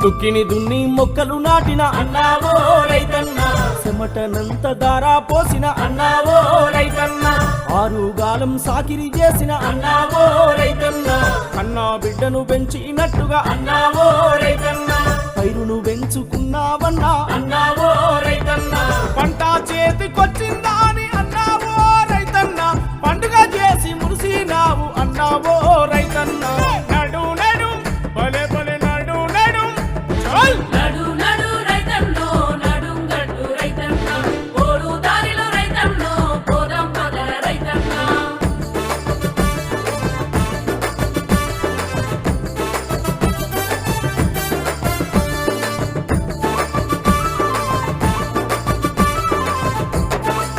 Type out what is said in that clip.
దుక్కిని దున్ని మొక్కలు నాటిన అన్నావో రైతన్న చెమటనంత దారా పోసిన అన్నావో రైతన్న ఆరుగాలం సాకిరి చేసిన అన్నావో రైతన్న కన్నా బిడ్డను పెంచినట్టుగా అన్నావో రైతన్న పైరును పెంచుకున్నావన్నా అన్నావో రైతన్న పంట చేతికొచ్చిందా